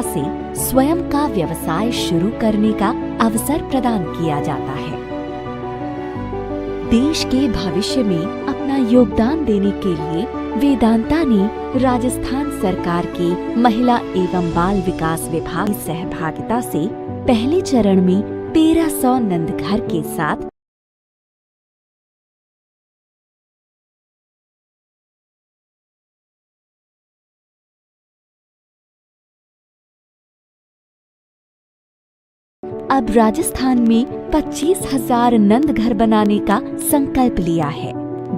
से स्वयं का व्यवसाय शुरू करने का अवसर प्रदान किया जाता है। देश के भविष्य में अपना योगदान देने के लिए वेदांता ने राजस्थान सरकार के महिला एवं बाल विकास विभाग की सहभागिता से पहले चरण में 1300 नंदघर के साथ अब राजस्थान में 25,000 नंदघर बनाने का संकल्प लिया है।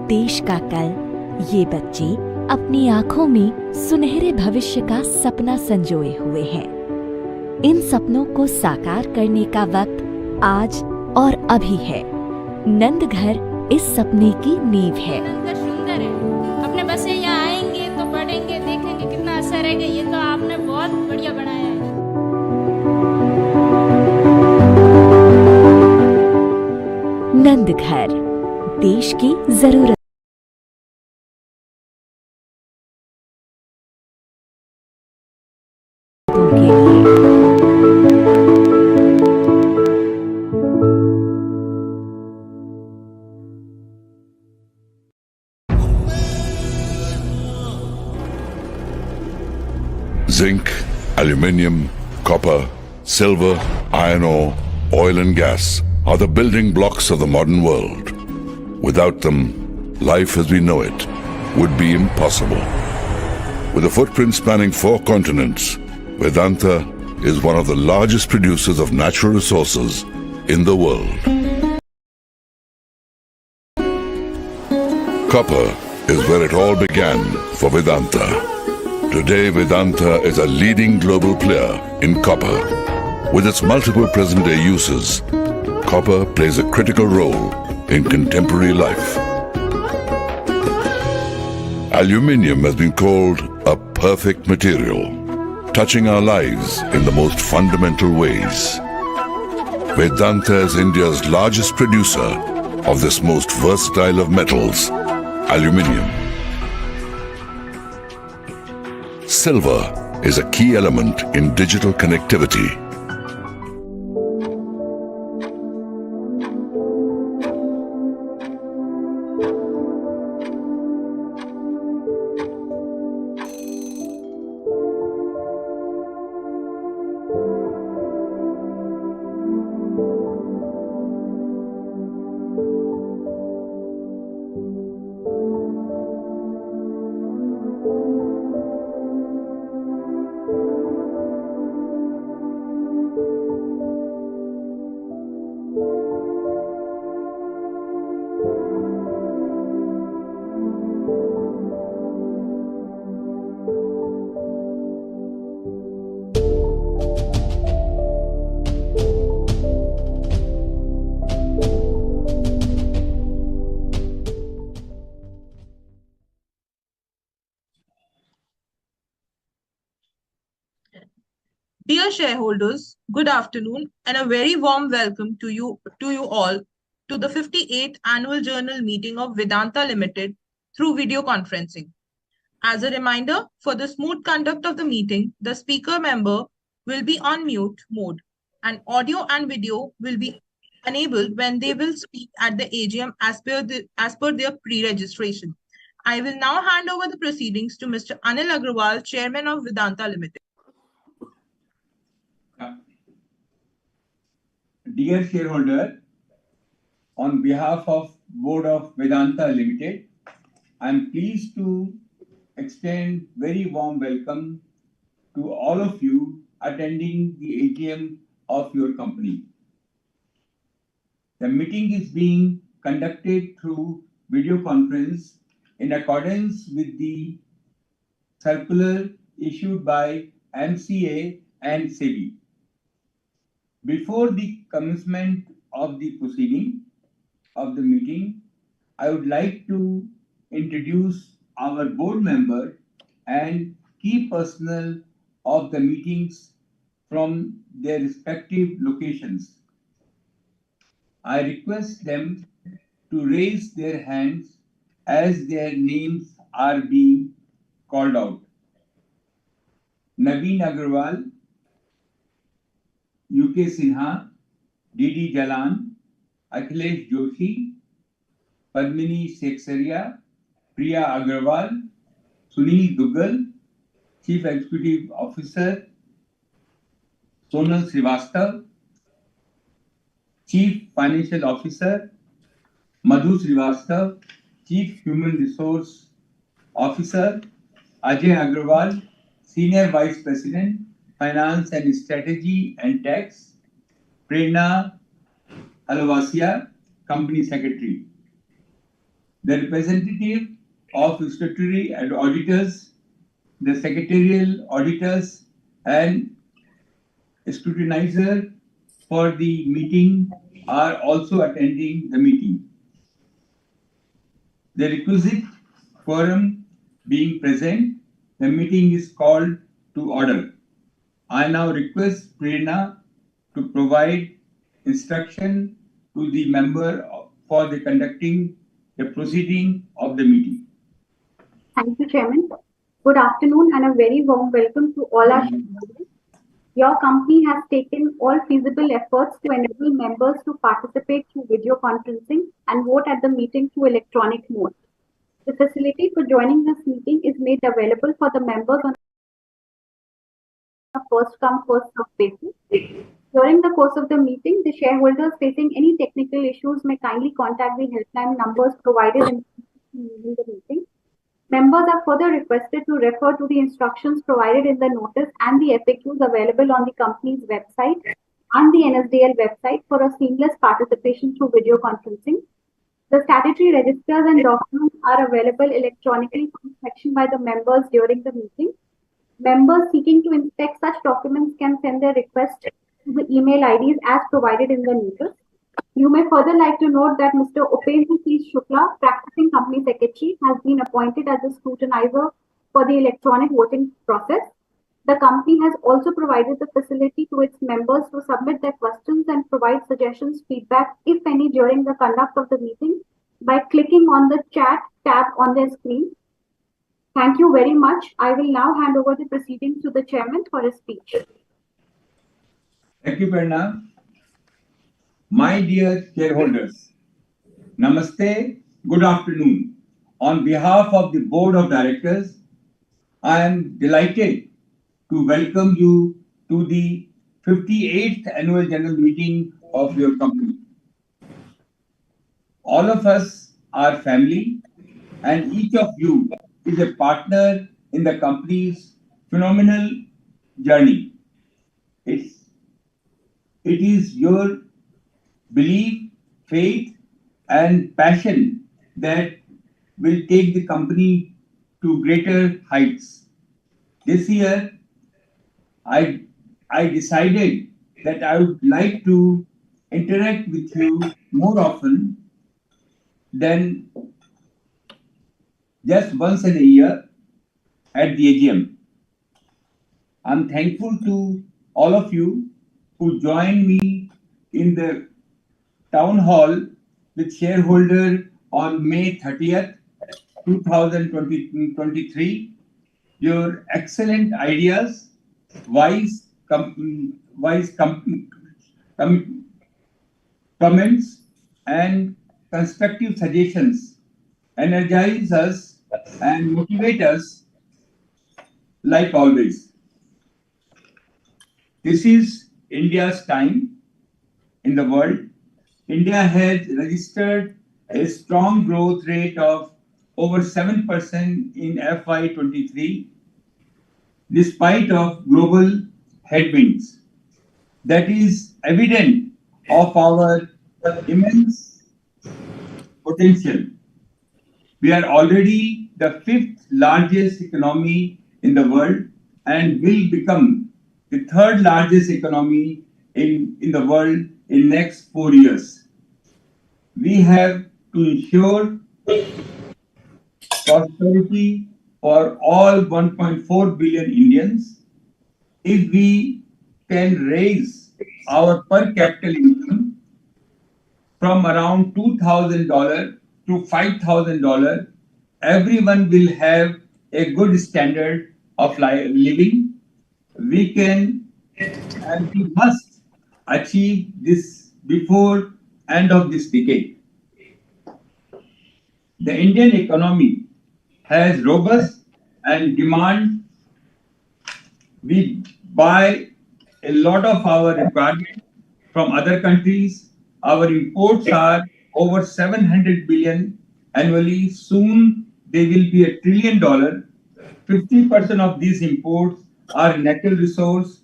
देश का कल ये बच्चे अपनी आंखों में सुनहरे भविष्य का सपना संजोए हुए हैं। इन सपनों को साकार करने का वक्त आज और अभी है। नंदघर इस सपने की नींव है। सुंदर है। अपने बच्चे यहाँ आएंगे तो पढ़ेंगे, देखेंगे कितना अच्छा रहेगा। ये तो आपने बहुत बढ़िया बनाया है। नंदघर देश की जरूरत के लिए। Zinc, aluminium, copper, silver, iron ore, oil and gas are the building blocks of the modern world. Without them, life as we know it would be impossible. With a footprint spanning 4 continents, Vedanta is one of the largest producers of natural resources in the world. Copper is where it all began for Vedanta. Today, Vedanta is a leading global player in copper. With its multiple present-day uses, copper plays a critical role in contemporary life. Aluminium has been called a perfect material, touching our lives in the most fundamental ways. Vedanta is India's largest producer of this most versatile of metals, aluminium. Silver is a key element in digital connectivity. Dear shareholders, good afternoon and a very warm welcome to you all to the 58th annual journal meeting of Vedanta Limited through video conferencing. As a reminder, for the smooth conduct of the meeting, the speaker member will be on mute mode and audio and video will be enabled when they will speak at the AGM as per their pre-registration. I will now hand over the proceedings to Mr. Anil Agarwal, Chairman of Vedanta Limited. Dear shareholder, on behalf of Board of Vedanta Limited, I am pleased to extend very warm welcome to all of you attending the AGM of your company. The meeting is being conducted through video conference in accordance with the circular issued by MCA and SEBI. Before the commencement of the proceeding of the meeting, I would like to introduce our board member and key personnel of the meetings from their respective locations. I request them to raise their hands as their names are being called out. Naveen Agarwal, UK Sinha, DD Jalan, Akhilesh Joshi, Padmini Seksaria, Priya Agarwal, Sunil Dugal, Chief Executive Officer, Sonal Srivastav, Chief Financial Officer, Madhu Srivastav, Chief Human Resource Officer, Ajay Agarwal, Senior Vice President, Finance and Strategy and Tax, Prerna Alavasia, Company Secretary. The representative of statutory and auditors, the secretarial auditors, and scrutinizer for the meeting are also attending the meeting. The requisite quorum being present, the meeting is called to order. I now request Prerna to provide instruction to the member for the conducting the proceeding of the meeting. Thank you, Chairman. Good afternoon and a very warm welcome to all our shareholders. Your company has taken all feasible efforts to enable members to participate through video conferencing and vote at the meeting through electronic mode. The facility for joining this meeting is made available for the members on a first-come, first-served basis. During the course of the meeting, the shareholders facing any technical issues may kindly contact the helpline numbers provided in the meeting. Members are further requested to refer to the instructions provided in the notice and the FAQs available on the company's website and the NSDL website for a seamless participation through video conferencing. The statutory registers and documents are available electronically for inspection by the members during the meeting. Members seeking to inspect such documents can send their request to the email IDs as provided in the notice. You may further like to note that Mr. Upendra C. Shukla, practicing company secretary, has been appointed as the scrutinizer for the electronic voting process. The company has also provided the facility to its members to submit their questions and provide suggestions, feedback, if any, during the conduct of the meeting by clicking on the chat tab on their screen. Thank you very much. I will now hand over the proceedings to the chairman for his speech. Thank you, Prerna. My dear shareholders, Namaste, good afternoon. On behalf of the Board of Directors, I am delighted to welcome you to the 58th Annual General Meeting of your company. All of us are family, and each of you is a partner in the company's phenomenal journey. It is your belief, faith, and passion that will take the company to greater heights. This year, I decided that I would like to interact with you more often than just once in a year at the AGM. I'm thankful to all of you who joined me in the town hall with shareholder on May 30th, 2023. Your excellent ideas, wise comments, and constructive suggestions energize us and motivate us like always. This is India's time in the world. India has registered a strong growth rate of over 7% in FY23, despite of global headwinds. That is evident of our immense potential. We are already the 5th largest economy in the world and will become the 3rd largest economy in the world in next 4 years. We have to ensure prosperity for all 1.4 billion Indians. If we can raise our per capita income from around $2,000 to $5,000, everyone will have a good standard of living. We can and we must achieve this before end of this decade. The Indian economy has robust and demand. We buy a lot of our requirement from other countries. Our imports are over 700 billion annually. Soon they will be $1 trillion. 50% of these imports are natural resource,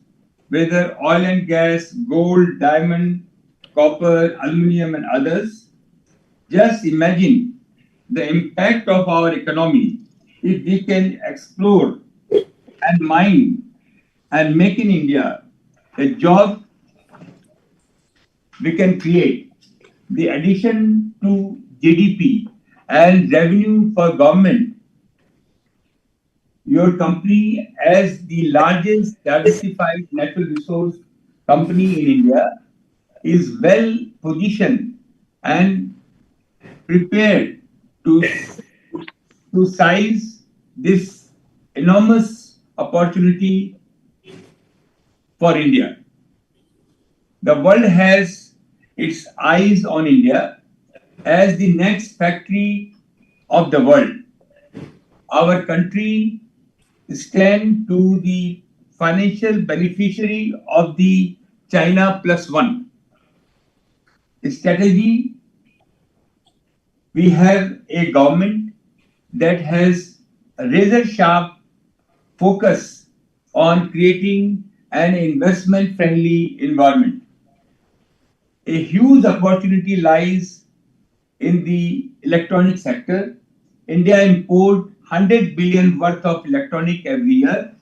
whether oil and gas, gold, diamond, copper, aluminum, and others. Just imagine the impact of our economy if we can explore and mine and make in India a job we can create. The addition to GDP and revenue for government, your company as the largest diversified natural resource company in India is well positioned and prepared to, to seize this enormous opportunity for India. The world has its eyes on India as the next factory of the world. Our country stands to the financial beneficiary of the China plus one strategy. We have a government that has a razor sharp focus on creating an investment friendly environment. A huge opportunity lies in the electronic sector. India imports 100 billion worth of electronic every year,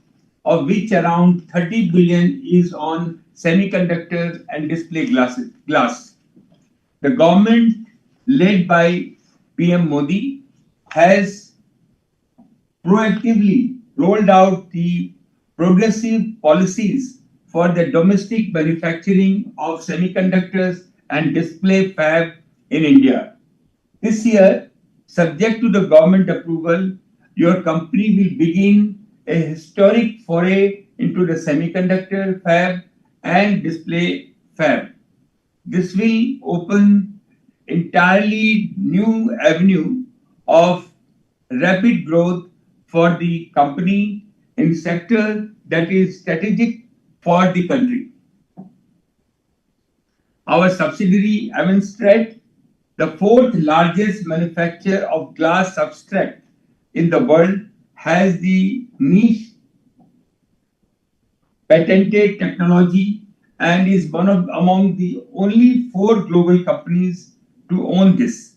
of which around 30 billion is on semiconductors and display glass. The government, led by PM Modi, has proactively rolled out the progressive policies for the domestic manufacturing of semiconductors and display fab in India. This year, subject to the government approval, your company will begin a historic foray into the semiconductor fab and display fab. This will open entirely new avenue of rapid growth for the company in sector that is strategic for the country. Our subsidiary Avenstrat, the fourth largest manufacturer of glass substrate in the world, has the niche patented technology and is one of among the only 4 global companies to own this.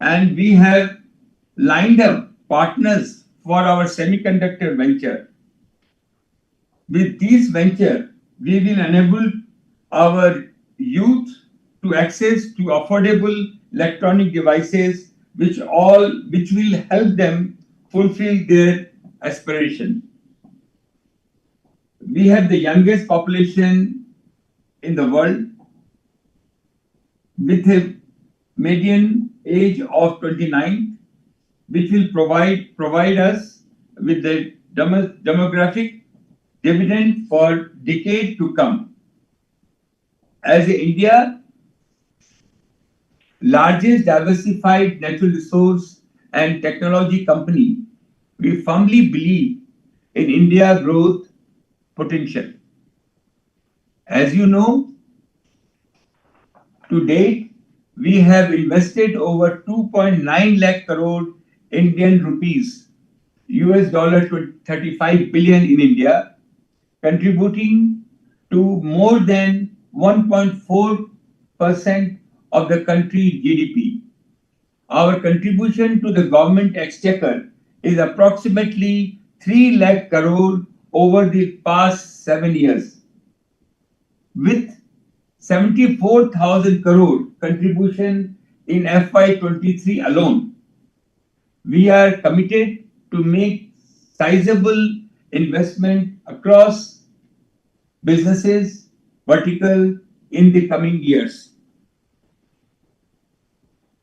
And we have lined up partners for our semiconductor venture. With this venture, we will enable our youth to access to affordable electronic devices which will help them fulfill their aspiration. We have the youngest population in the world with a median age of 29, which will provide us with the demographic dividend for decade to come. As India largest diversified natural resource and technology company, we firmly believe in India growth potential. As you know, to date, we have invested over 2.9 lakh crore Indian rupees, $35 billion in India, contributing to more than 1.4% of the country's GDP. Our contribution to the government exchequer is approximately 3 lakh crore over the past 7 years, with 74,000 crore contribution in FY23 alone. We are committed to make sizable investment across businesses vertical in the coming years.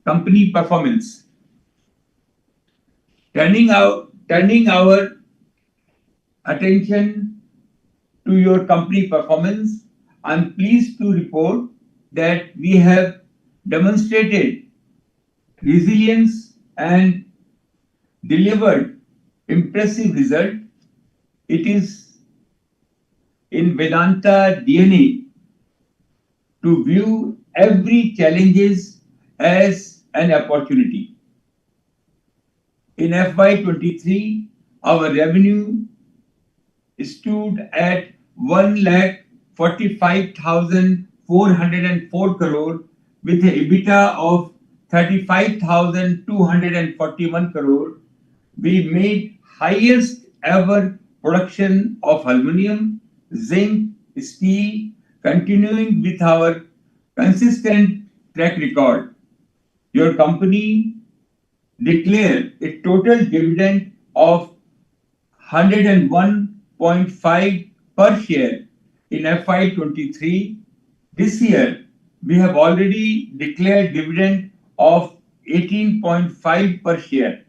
Company performance. Turning our attention to your company performance, I'm pleased to report that we have demonstrated resilience and delivered impressive result. It is in Vedanta DNA to view every challenges as an opportunity. In FY23, our revenue stood at 1,45,404 crore with a EBITDA of 35,241 crore. We made highest ever production of aluminum, zinc, steel, continuing with our consistent track record. Your company declared a total dividend of 101.5 per share in FY23. This year, we have already declared dividend of 18.5 per share.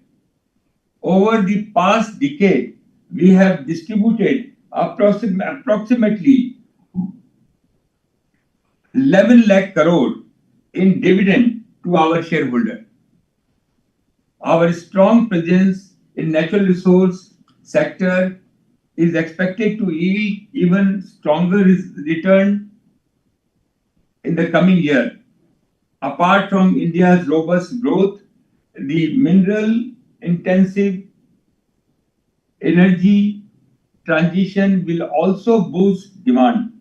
Over the past decade, we have distributed approximately 11 lakh crore in dividend to our shareholder. Our strong presence in natural resource sector is expected to yield even stronger return in the coming year. Apart from India's robust growth, the mineral intensive energy transition will also boost demand.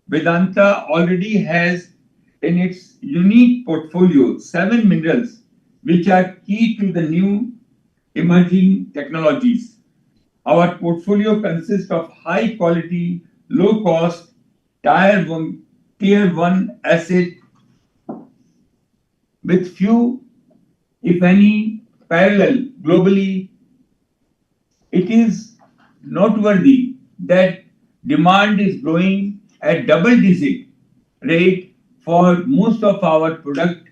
Vedanta already has in its unique portfolio 7 minerals which are key to the new emerging technologies. Our portfolio consists of high quality, low cost, tier 1 asset with few, if any, parallel globally. It is noteworthy that demand is growing at double-digit rate for most of our product.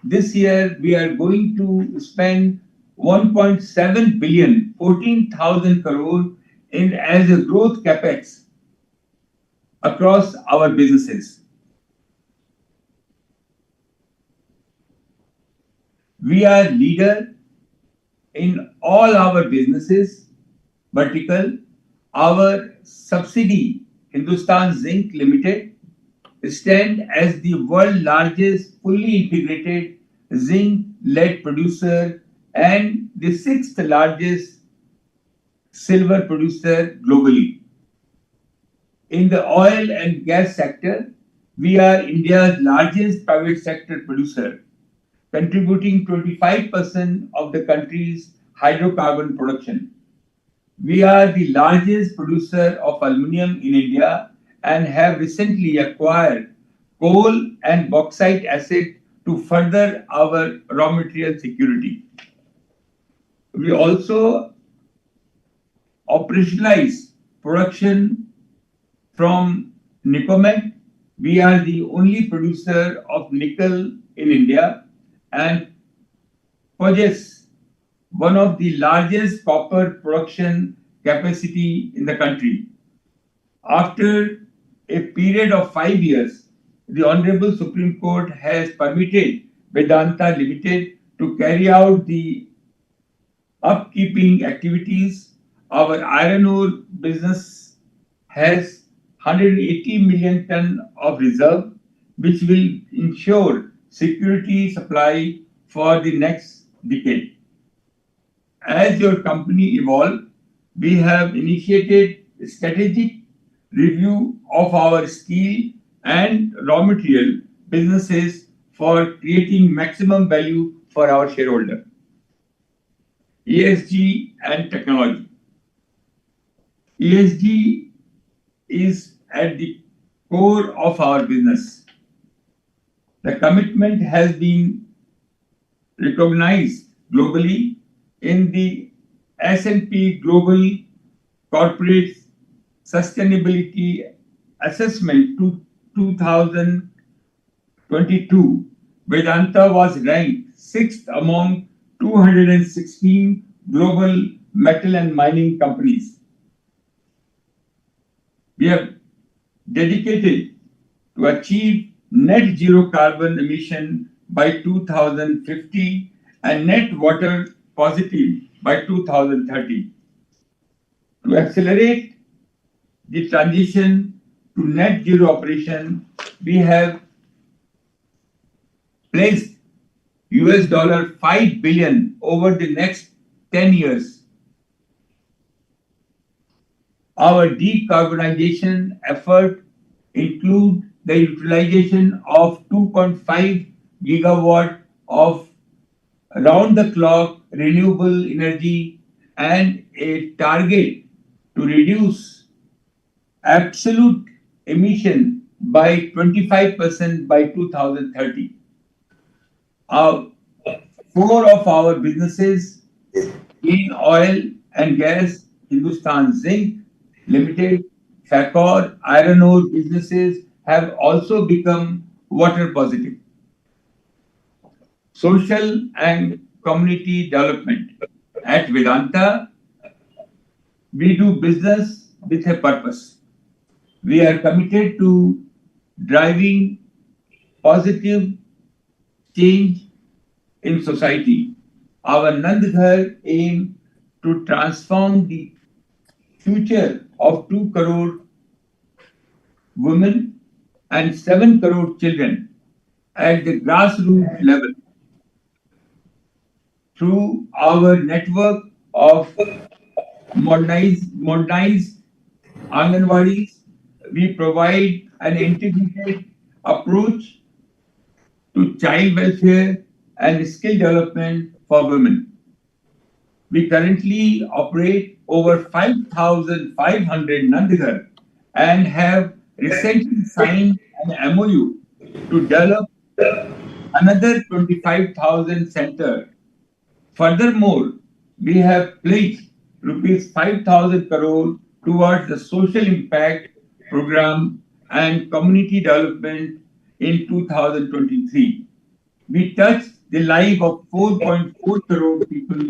This year, we are going to spend 1.7 billion, 14,000 crore in as a growth capex across our businesses. We are leader in all our businesses vertical. Our subsidiary Hindustan Zinc Limited stand as the world largest fully integrated zinc lead producer and the 6th largest silver producer globally. In the oil and gas sector, we are India's largest private sector producer, contributing 25% of the country's hydrocarbon production. We are the largest producer of aluminium in India and have recently acquired coal and bauxite asset to further our raw material security. We also operationalize production from Nicomet. We are the only producer of nickel in India and possess one of the largest copper production capacity in the country. After a period of 5 years, the Honorable Supreme Court has permitted Vedanta Limited to carry out the upkeeping activities. Our iron ore business has 180 million ton of reserve, which will ensure security supply for the next decade. As your company evolve, we have initiated a strategic review of our steel and raw material businesses for creating maximum value for our shareholder. ESG and technology. ESG is at the core of our business. The commitment has been recognized globally in the S&P Global Corporate Sustainability Assessment 2022. Vedanta was ranked 6th among 216 global metal and mining companies. We have dedicated to achieve net zero carbon emission by 2050 and net water positive by 2030. To accelerate the transition to net zero operation, we have placed $5 billion over the next 10 years. Our decarbonization effort include the utilization of 2.5 gigawatt of round-the-clock renewable energy and a target to reduce absolute emission by 25% by 2030. Four of our businesses in oil and gas, Hindustan Zinc Limited, Fakor iron ore businesses have also become water positive. Social and community development. At Vedanta, we do business with a purpose. We are committed to driving positive change in society. Our Nandghar aim to transform the future of 2 crore women and 7 crore children at the grassroots level through our network of modernized Anganwadis. We provide an integrated approach to child welfare and skill development for women. We currently operate over 5,500 Nandghar and have recently signed an MOU to develop another 25,000 center. Furthermore, we have pledged rupees 5,000 crore towards the social impact program and community development in 2023. We touched the life of 4.4 crore people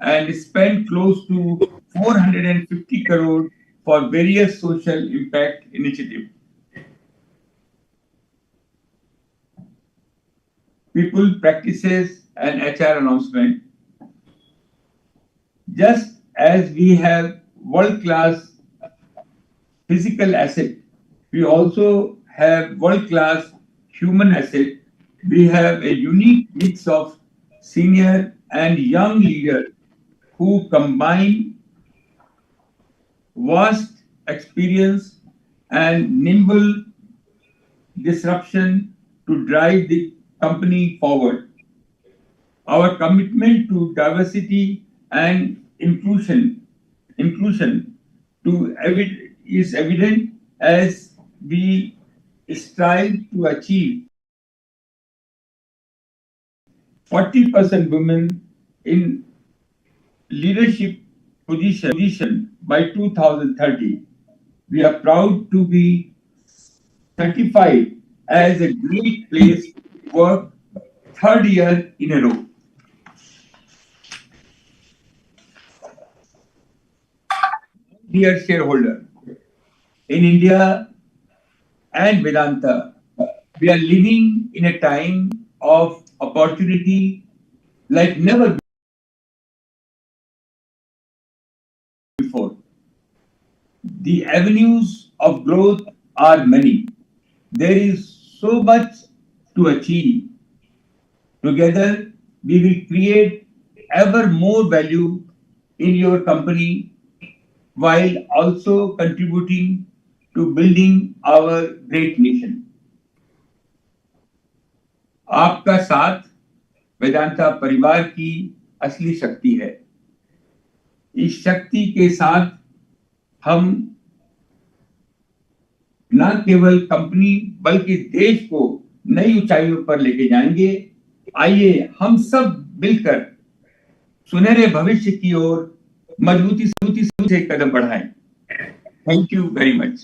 and spent close to 450 crore for various social impact initiatives. People practices and HR announcement. Just as we have world-class physical asset, we also have world-class human asset. We have a unique mix of senior and young leaders who combine vast experience and nimble disruption to drive the company forward. Our commitment to diversity and inclusion is evident as we strive to achieve 40% women in leadership position by 2030. We are proud to be certified as a great place to work third year in a row. Dear shareholder, in India and Vedanta, we are living in a time of opportunity like never before. The avenues of growth are many. There is so much to achieve. Together, we will create ever more value in your company while also contributing to building our great nation. आपका साथ वेदांता परिवार की असली शक्ति है। इस शक्ति के साथ हम न केवल कंपनी बल्कि देश को नई ऊंचाइयों पर लेके जाएंगे। आइए हम सब मिलकर सुनहरे भविष्य की ओर मजबूती से एक कदम बढ़ाएं। Thank you very much.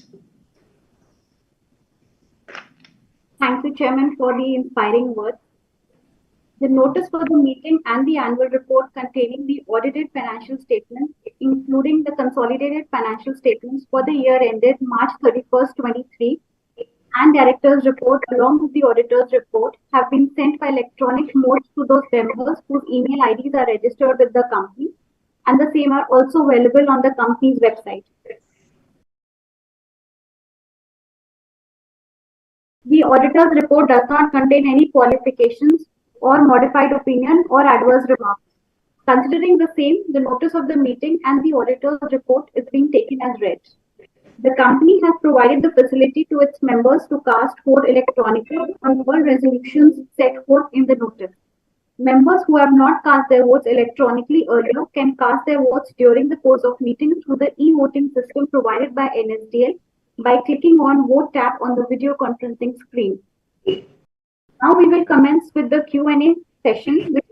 Thank you, Chairman, for the inspiring words. The notice for the meeting and the annual report containing the audited financial statements, including the consolidated financial statements for the year ended March 31st, 23, and director's report along with the auditor's report have been sent by electronic mode to those members whose email IDs are registered with the company, and the same are also available on the company's website. The auditor's report does not contain any qualifications or modified opinion or adverse remarks. Considering the same, the notice of the meeting and the auditor's report is being taken as read. The company has provided the facility to its members to cast vote electronically on all resolutions set forth in the notice. Members who have not cast their votes electronically earlier can cast their votes during the course of meeting through the e-voting system provided by NSDL by clicking on Vote tab on the video conferencing screen. Now we will commence with the Q&A session, which